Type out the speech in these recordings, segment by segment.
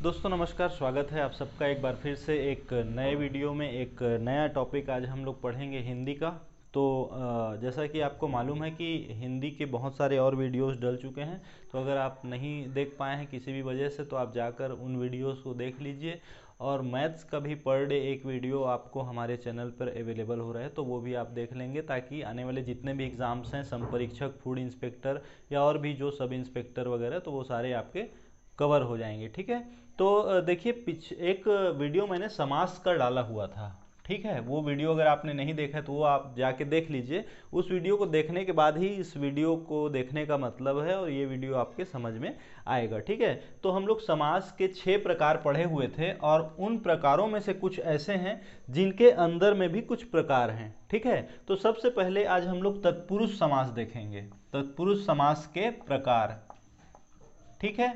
दोस्तों नमस्कार, स्वागत है आप सबका एक बार फिर से एक नए वीडियो में। एक नया टॉपिक आज हम लोग पढ़ेंगे हिंदी का। तो जैसा कि आपको मालूम है कि हिंदी के बहुत सारे और वीडियोस डल चुके हैं, तो अगर आप नहीं देख पाए हैं किसी भी वजह से तो आप जाकर उन वीडियोस को देख लीजिए। और मैथ्स का भी पर डे एक वीडियो आपको हमारे चैनल पर अवेलेबल हो रहा है, तो वो भी आप देख लेंगे, ताकि आने वाले जितने भी एग्ज़ाम्स हैं, संपरीक्षक, फूड इंस्पेक्टर या और भी जो सब इंस्पेक्टर वगैरह, तो वो सारे आपके कवर हो जाएंगे। ठीक है। तो देखिए, एक वीडियो मैंने समास का डाला हुआ था। ठीक है, वो वीडियो अगर आपने नहीं देखा है तो वो आप जाके देख लीजिए। उस वीडियो को देखने के बाद ही इस वीडियो को देखने का मतलब है, और ये वीडियो आपके समझ में आएगा। ठीक है। तो हम लोग समास के 6 प्रकार पढ़े हुए थे, और उन प्रकारों में से कुछ ऐसे हैं जिनके अंदर में भी कुछ प्रकार हैं। ठीक है। तो सबसे पहले आज हम लोग तत्पुरुष समास देखेंगे, तत्पुरुष समास के प्रकार। ठीक है।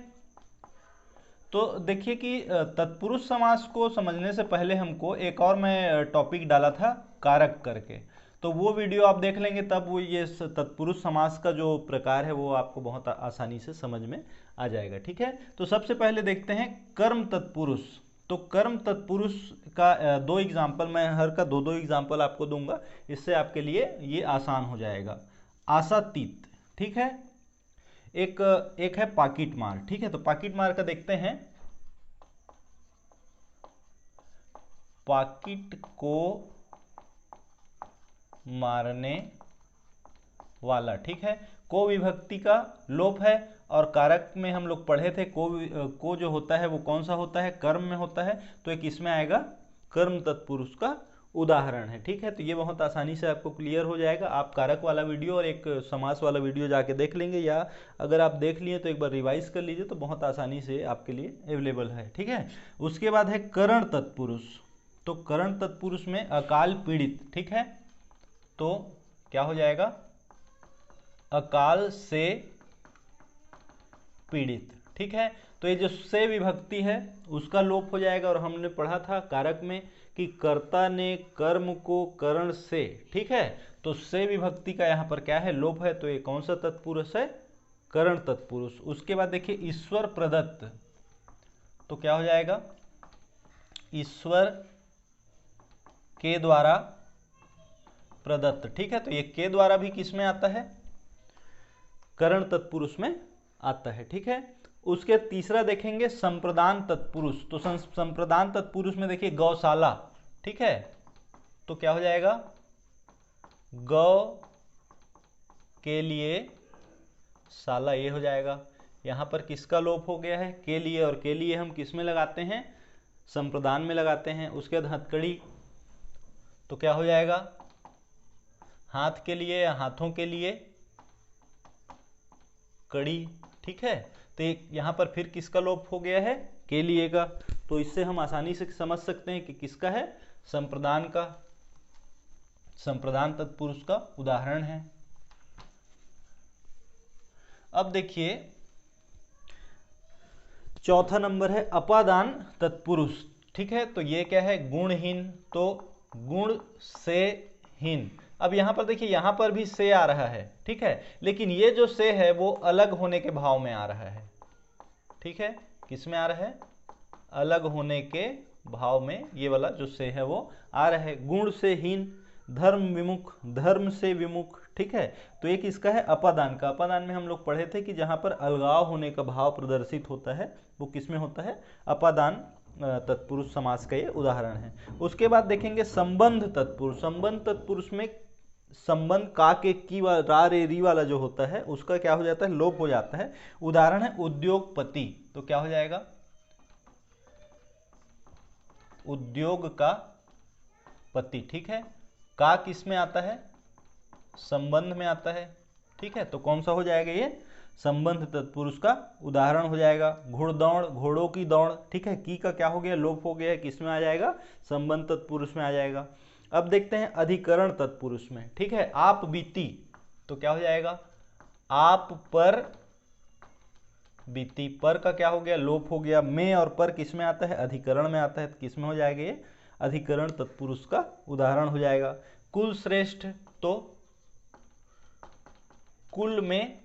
तो देखिए कि तत्पुरुष समास को समझने से पहले हमको एक और मैं टॉपिक डाला था कारक करके, तो वो वीडियो आप देख लेंगे, तब वो ये तत्पुरुष समास का जो प्रकार है वो आपको बहुत आसानी से समझ में आ जाएगा। ठीक है। तो सबसे पहले देखते हैं कर्म तत्पुरुष। तो कर्म तत्पुरुष का दो एग्जाम्पल, मैं हर का दो दो एग्जाम्पल आपको दूंगा, इससे आपके लिए ये आसान हो जाएगा। आशातीत, ठीक है। एक एक है पाकिट मार। ठीक है। तो पाकिट मार का देखते हैं। पाकिट को मारने वाला। ठीक है। को विभक्ति का लोप है, और कारक में हम लोग पढ़े थे को जो होता है वो कौन सा होता है, कर्म में होता है, तो एक इसमें आएगा कर्म तत्पुरुष का उदाहरण है। ठीक है। तो ये बहुत आसानी से आपको क्लियर हो जाएगा। आप कारक वाला वीडियो और एक समास वाला वीडियो जाके देख लेंगे, या अगर आप देख लिए तो एक बार रिवाइज कर लीजिए, तो बहुत आसानी से आपके लिए अवेलेबल है। ठीक है। उसके बाद है करण तत्पुरुष। तो करण तत्पुरुष में अकाल पीड़ित। ठीक है। तो क्या हो जाएगा, अकाल से पीड़ित। ठीक है। तो ये जो से विभक्ति है उसका लोप हो जाएगा, और हमने पढ़ा था कारक में कि कर्ता ने कर्म को करण से। ठीक है। तो से विभक्ति का यहाँ पर क्या है, लोप है, तो ये कौन सा तत्पुरुष है, करण तत्पुरुष। उसके बाद देखिए ईश्वर प्रदत्त। तो क्या हो जाएगा, ईश्वर के द्वारा प्रदत्त। ठीक है। तो ये के द्वारा भी किस में आता है, करण तत्पुरुष में आता है। ठीक है। उसके तीसरा देखेंगे संप्रदान तत्पुरुष। तो संप्रदान तत्पुरुष में देखिए गौशाला। ठीक है। तो क्या हो जाएगा, गौ के लिए शाला, ये हो जाएगा। यहां पर किसका लोप हो गया है, के लिए, और के लिए हम किस में लगाते हैं, संप्रदान में लगाते हैं। उसके बाद हथकड़ी। तो क्या हो जाएगा, हाथ के लिए या हाथों के लिए कड़ी। ठीक है। तो यहां पर फिर किसका लोप हो गया है, के लिए का। तो इससे हम आसानी से समझ सकते हैं कि किसका है, संप्रदान का, संप्रदान तत्पुरुष का उदाहरण है। अब देखिए चौथा नंबर है अपादान तत्पुरुष। ठीक है। तो ये क्या है, गुणहीन। तो गुण से हीन। अब यहां पर देखिए, यहां पर भी से आ रहा है। ठीक है। लेकिन ये जो से है वो अलग होने के भाव में आ रहा है। ठीक है। किस में आ रहा है, अलग होने के भाव में ये वाला जो से है वो आ रहा है। गुण से हीन, धर्म विमुख, धर्म से विमुख। ठीक है। तो एक इसका है अपादान का। अपादान में हम लोग पढ़े थे कि जहां पर अलगाव होने का भाव प्रदर्शित होता है वो किस में होता है, अपादान तत्पुरुष समास का ये उदाहरण है। उसके बाद देखेंगे संबंध तत्पुरुष। संबंध तत्पुरुष में संबंध का के की रा रे री वाला जो होता है उसका क्या हो जाता है, लोप हो जाता है। उदाहरण है उद्योगपति। तो क्या हो जाएगा, उद्योग का पति। ठीक है। का किस में आता है, संबंध में आता है। ठीक है। तो कौन सा हो जाएगा, ये संबंध तत्पुरुष का उदाहरण हो जाएगा। घुड़दौड़, घोड़ों की दौड़। ठीक है। की का क्या हो गया, लोप हो गया है, किस में आ जाएगा, संबंध तत्पुरुष में आ जाएगा। अब देखते हैं अधिकरण तत्पुरुष में। ठीक है। आप बीती। तो क्या हो जाएगा, आप पर बीती। पर का क्या हो गया, लोप हो गया। में और पर किस में आता है, अधिकरण में आता है, तो किस में हो जाएगा, ये अधिकरण तत्पुरुष का उदाहरण हो जाएगा। कुल श्रेष्ठ। तो कुल में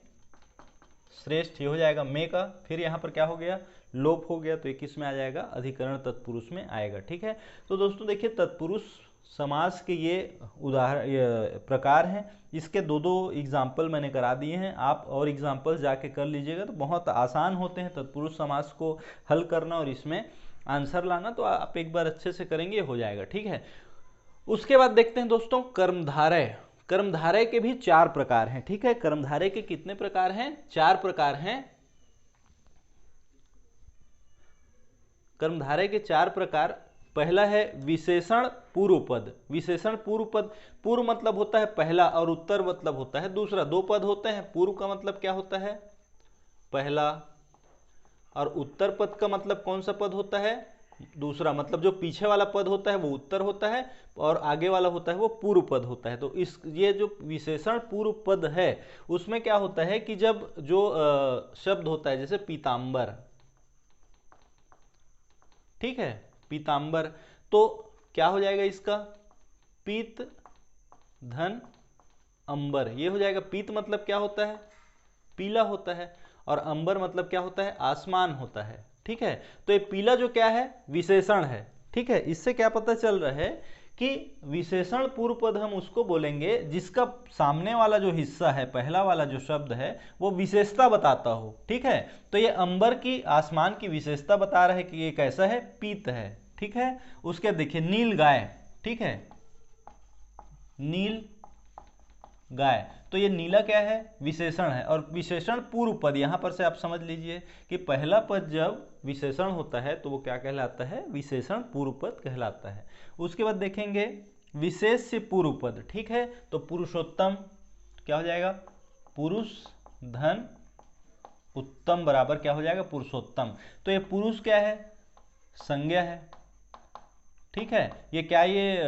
श्रेष्ठ, ये हो जाएगा में का। फिर यहां पर क्या हो गया, लोप हो गया तो ये किस में आ जाएगा, अधिकरण तत्पुरुष में आएगा। ठीक है, तो दोस्तों देखिए तत्पुरुष समास के ये प्रकार हैं। इसके दो दो एग्जाम्पल मैंने करा दिए हैं, आप और एग्जाम्पल जाके कर लीजिएगा, तो बहुत आसान होते हैं तत्पुरुष समास को हल करना और इसमें आंसर लाना। तो आप एक बार अच्छे से करेंगे हो जाएगा। ठीक है, उसके बाद देखते हैं दोस्तों कर्मधारय। कर्मधारय के भी 4 प्रकार हैं। ठीक है, कर्मधारय के कितने प्रकार हैं, 4 प्रकार हैं। कर्मधारय के 4 प्रकार, पहला है विशेषण पूर्व पद। विशेषण पूर्व पद, पूर्व मतलब होता है पहला और उत्तर मतलब होता है दूसरा। 2 पद होते हैं, पूर्व का मतलब क्या होता है, पहला, और उत्तर पद का मतलब कौन सा पद होता है, दूसरा। मतलब जो पीछे वाला पद होता है वो उत्तर होता है और आगे वाला होता है वो पूर्व पद होता है। तो इस ये जो विशेषण पूर्व पद है उसमें क्या होता है कि जब जो शब्द होता है जैसे पीतांबर, ठीक है, पीतांबर, तो क्या हो जाएगा इसका, पीत धन अंबर, ये हो जाएगा। पीत मतलब क्या होता है, पीला होता है, और अंबर मतलब क्या होता है, आसमान होता है। ठीक है, तो ये पीला जो क्या है, विशेषण है। ठीक है, इससे क्या पता चल रहा है कि विशेषण पूर्व पद हम उसको बोलेंगे जिसका सामने वाला जो हिस्सा है, पहला वाला जो शब्द है वो विशेषता बताता हो। ठीक है, तो ये अंबर की, आसमान की विशेषता बता रहा है कि ये कैसा है, पीत है। ठीक है, उसके देखिए नील गाय, ठीक है, नील गाय, तो ये नीला क्या है, विशेषण है। और विशेषण पूर्व पद, यहां पर से आप समझ लीजिए कि पहला पद जब विशेषण होता है तो वो क्या कहलाता है, विशेषण पूर्व पद कहलाता है। उसके बाद देखेंगे विशेष से पूर्व पद। ठीक है, तो पुरुषोत्तम क्या हो जाएगा, पुरुष धन उत्तम बराबर क्या हो जाएगा, पुरुषोत्तम। तो ये पुरुष क्या है, संज्ञा है। ठीक है, ये क्या, ये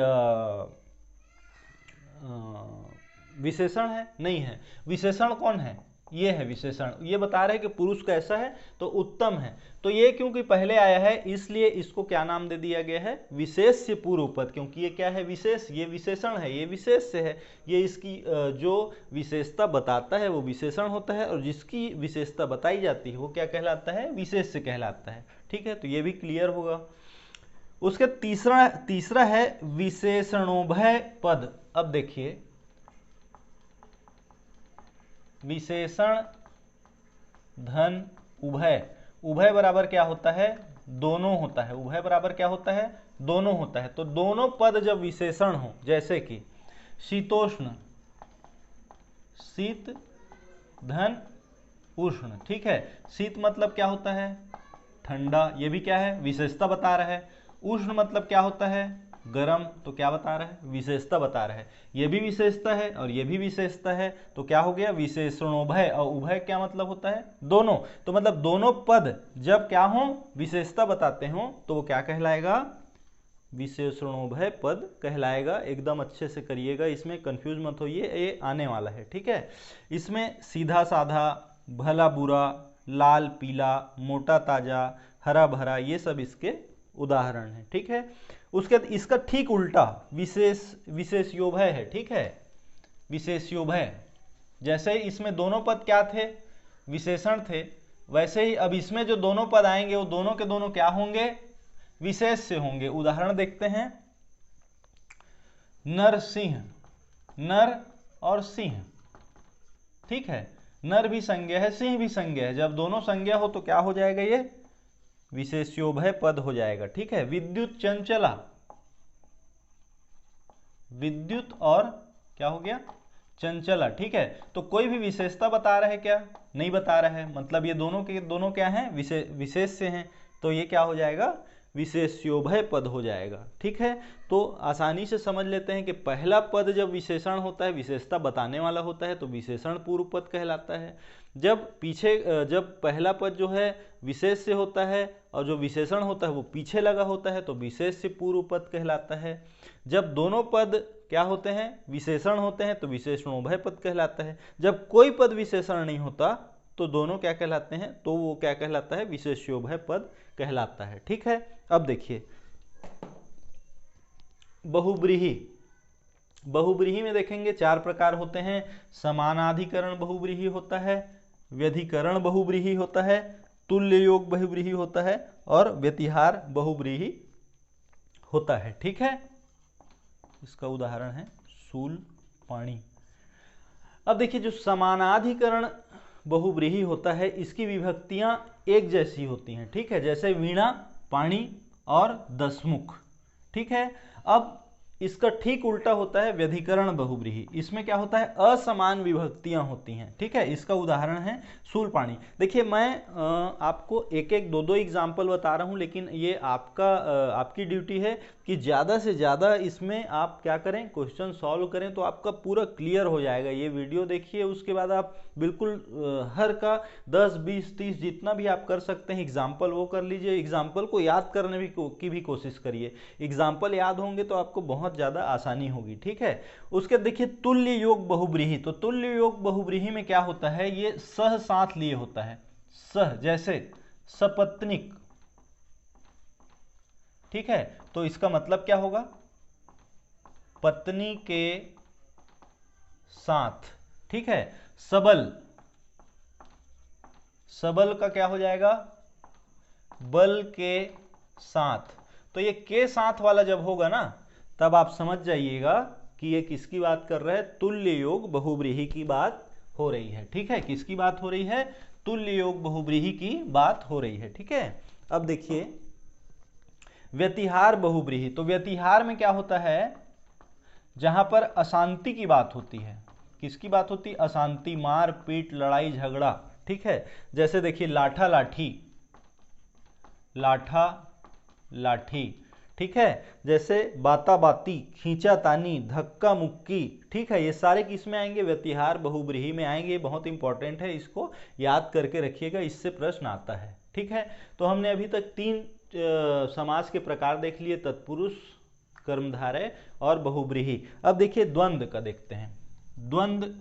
विशेषण है, नहीं है। विशेषण कौन है, ये है विशेषण। ये बता रहे हैं कि पुरुष कैसा है, तो उत्तम है। तो ये क्योंकि पहले आया है इसलिए इसको क्या नाम दे दिया गया है, विशेष से पूर्व पद। क्योंकि ये क्या है, विशेष, ये विशेषण है, ये विशेष से है। ये इसकी जो विशेषता बताता है वो विशेषण होता है, और जिसकी विशेषता बताई जाती है वो क्या कहलाता है, विशेष से कहलाता है। ठीक है, तो ये भी क्लियर होगा। उसके तीसरा है विशेषणोभय पद। अब देखिए विशेषण धन उभय, उभय बराबर क्या होता है, दोनों होता है। उभय बराबर क्या होता है, दोनों होता है। तो दोनों पद जब विशेषण हो, जैसे कि शीतोष्ण, शीत धन उष्ण। ठीक है, शीत मतलब क्या होता है, ठंडा, ये भी क्या है, विशेषता बता रहा है। उष्ण मतलब क्या होता है, गर्म, तो क्या बता रहा है, विशेषता बता रहा है। ये भी विशेषता है और ये भी विशेषता है, तो क्या हो गया, विशेषणोभय। और उभय क्या मतलब होता है, दोनों। तो मतलब दोनों पद जब क्या हो, विशेषता बताते हो, तो वो क्या कहलाएगा, विशेषणोभय पद कहलाएगा। एकदम अच्छे से करिएगा, इसमें कंफ्यूज मत होइए, ये आने वाला है। ठीक है, इसमें सीधा साधा, भला बुरा, लाल पीला, मोटा ताजा, हरा भरा, ये सब इसके उदाहरण हैं। ठीक है, उसके बाद इसका ठीक उल्टा विशेष्योभय है। ठीक है, विशेष्योभय, जैसे इसमें दोनों पद क्या थे, विशेषण थे, वैसे ही अब इसमें जो दोनों पद आएंगे वो दोनों के दोनों क्या होंगे, विशेष से होंगे। उदाहरण देखते हैं, नर सिंह, नर और सिंह। ठीक है, नर भी संज्ञा है, सिंह भी संज्ञा है। जब दोनों संज्ञा हो तो क्या हो जाएगा, ये विशेष्योभय पद हो जाएगा। ठीक है, विद्युत चंचला, विद्युत और क्या हो गया, चंचला। ठीक है, तो कोई भी विशेषता बता रहा है क्या, नहीं बता रहा है। मतलब ये दोनों के दोनों क्या हैं, विशेष से हैं, तो ये क्या हो जाएगा, विशेष्योभय पद हो जाएगा। ठीक है, तो आसानी से समझ लेते हैं कि पहला पद जब विशेषण होता है, विशेषता बताने वाला होता है, तो विशेषण पूर्व पद कहलाता है। जब पहला पद जो है विशेष से होता है और जो विशेषण होता है वो पीछे लगा होता है, तो विशेष से पूर्व पद कहलाता है। जब दोनों पद क्या होते हैं, विशेषण होते हैं, तो विशेषणोभय पद कहलाता है। जब कोई पद विशेषण नहीं होता तो दोनों क्या कहलाते हैं, तो वो क्या कहलाता है, विशेष्योभय पद कहलाता है। ठीक है, अब देखिए बहुब्रीहि। बहुब्रीहि में देखेंगे 4 प्रकार होते हैं। समानाधिकरण बहुब्रीहि होता है, व्यधिकरण बहुब्रीहि होता है, तुल्य योग बहुव्रीहि होता है और व्यतिहार बहुव्रीहि होता है। ठीक है, इसका उदाहरण है शूल पाणी। अब देखिए जो समानाधिकरण बहुव्रीहि होता है इसकी विभक्तियां एक जैसी होती हैं। ठीक है, जैसे वीणा, पाणी और दशमुख। ठीक है, अब इसका ठीक उल्टा होता है व्यधिकरण बहुव्रीहि। इसमें क्या होता है, असमान विभक्तियां होती हैं। ठीक है, इसका उदाहरण है शूलपाणी। देखिए मैं आपको एक एक दो दो एग्जाम्पल बता रहा हूं, लेकिन ये आपकी ड्यूटी है कि ज़्यादा से ज़्यादा इसमें आप क्या करें, क्वेश्चन सॉल्व करें, तो आपका पूरा क्लियर हो जाएगा। ये वीडियो देखिए, उसके बाद आप बिल्कुल हर का 10, 20, 30 जितना भी आप कर सकते हैं एग्जाम्पल वो कर लीजिए। एग्जाम्पल को याद करने की भी कोशिश करिए। एग्जाम्पल याद होंगे तो आपको बहुत ज़्यादा आसानी होगी। ठीक है, उसके देखिए तुल्य योग बहुव्रीहि। तो तुल्य योग बहुव्रीहि में क्या होता है, ये सह साथ लिए होता है। सह जैसे सपत्निक। ठीक है, तो इसका मतलब क्या होगा, पत्नी के साथ। ठीक है, सबल, सबल का क्या हो जाएगा, बल के साथ। तो ये के साथ वाला जब होगा ना, तब आप समझ जाइएगा कि ये किसकी बात कर रहा है, तुल्य योग बहुव्रीहि की बात हो रही है। ठीक है, किसकी बात हो रही है, तुल्य योग बहुव्रीहि की बात हो रही है। ठीक है, अब देखिए व्यतिहार बहुव्रीहि। तो व्यतिहार में क्या होता है, जहां पर अशांति की बात होती है। किसकी बात होती है, अशांति, मार पीट, लड़ाई झगड़ा। ठीक है, जैसे देखिए लाठा लाठी, लाठा लाठी। ठीक है, जैसे बाता बाती, खींचा तानी, धक्का मुक्की। ठीक है, ये सारे किस में आएंगे, व्यतिहार बहुव्रीहि में आएंगे। बहुत इंपॉर्टेंट है, इसको याद करके रखिएगा, इससे प्रश्न आता है। ठीक है, तो हमने अभी तक 3 समास के प्रकार देख लिए, तत्पुरुष, कर्मधारय और बहुव्रीहि। अब देखिए द्वंद्व का देखते हैं। द्वंद्व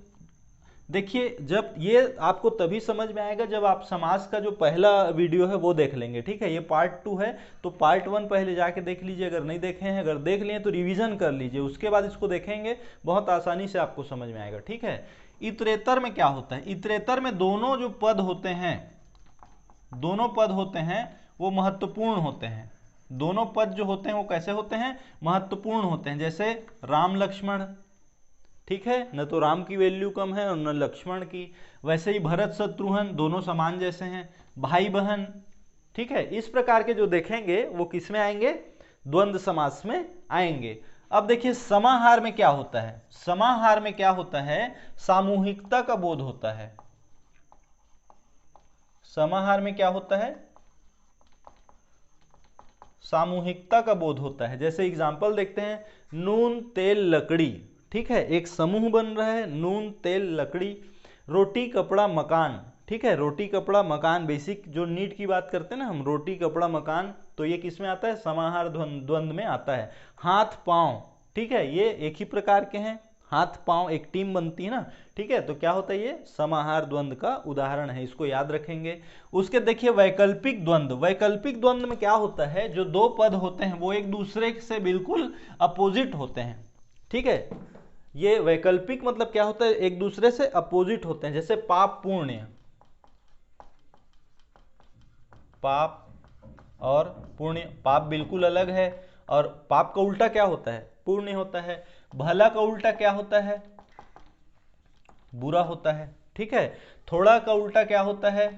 देखिए, जब ये आपको तभी समझ में आएगा जब आप समास का जो पहला वीडियो है वो देख लेंगे। ठीक है, ये पार्ट 2 है, तो पार्ट 1 पहले जाके देख लीजिए, अगर नहीं देखे हैं। अगर देख लिए तो रिवीजन कर लीजिए, उसके बाद इसको देखेंगे, बहुत आसानी से आपको समझ में आएगा। ठीक है, इतरेतर में क्या होता है, इतरेतर में दोनों जो पद होते हैं, दोनों पद होते हैं वो महत्वपूर्ण होते हैं। दोनों पद जो होते हैं वो कैसे होते हैं, महत्वपूर्ण होते हैं। जैसे राम लक्ष्मण। ठीक है, न तो राम की वैल्यू कम है और न लक्ष्मण की। वैसे ही भरत शत्रुघ्न दोनों समान जैसे हैं, भाई बहन। ठीक है, इस प्रकार के जो देखेंगे वो किस में आएंगे, द्वंद्व समास में आएंगे। अब देखिए समाहार में क्या होता है, समाहार में क्या होता है, सामूहिकता का बोध होता है। समाहार में क्या होता है, सामूहिकता का बोध होता है। जैसे एग्जाम्पल देखते हैं, नून तेल लकड़ी। ठीक है, एक समूह बन रहा है, नून तेल लकड़ी। रोटी कपड़ा मकान। ठीक है, रोटी कपड़ा मकान, बेसिक जो नीड की बात करते हैं ना हम, रोटी कपड़ा मकान, तो ये किस में आता है, समाहार द्वंद्व में आता है। हाथ पांव। ठीक है, ये एक ही प्रकार के हैं, हाथ पांव एक टीम बनती है ना। ठीक है, तो क्या होता है, ये समाहार द्वंद्व का उदाहरण है, इसको याद रखेंगे। उसके देखिए वैकल्पिक द्वंद्व। वैकल्पिक द्वंद्व में क्या होता है, जो दो पद होते हैं वो एक दूसरे से बिल्कुल अपोजिट होते हैं। ठीक है, ये वैकल्पिक मतलब क्या होता है, एक दूसरे से अपोजिट होते हैं। जैसे पाप पुण्य, पाप और पुण्य, पाप बिल्कुल अलग है और पाप का उल्टा क्या होता है, पुण्य होता है। भला का उल्टा क्या होता है, बुरा होता है। ठीक है, थोड़ा का उल्टा क्या होता है,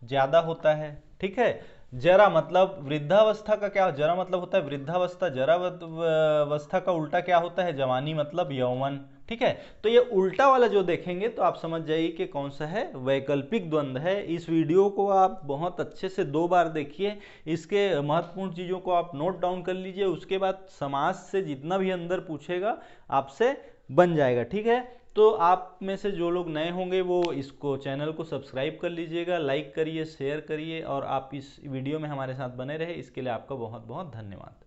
ज्यादा होता है। ठीक है, जरा मतलब वृद्धावस्था का क्या, जरा मतलब होता है वृद्धावस्था, जरावस्था का उल्टा क्या होता है, जवानी मतलब यौवन। ठीक है, तो ये उल्टा वाला जो देखेंगे तो आप समझ जाइए कि कौन सा है, वैकल्पिक द्वंद्व है। इस वीडियो को आप बहुत अच्छे से 2 बार देखिए, इसके महत्वपूर्ण चीज़ों को आप नोट डाउन कर लीजिए, उसके बाद समास से जितना भी अंदर पूछेगा आपसे बन जाएगा। ठीक है, तो आप में से जो लोग नए होंगे वो इसको चैनल को सब्सक्राइब कर लीजिएगा, लाइक करिए, शेयर करिए, और आप इस वीडियो में हमारे साथ बने रहे, इसके लिए आपका बहुत बहुत धन्यवाद।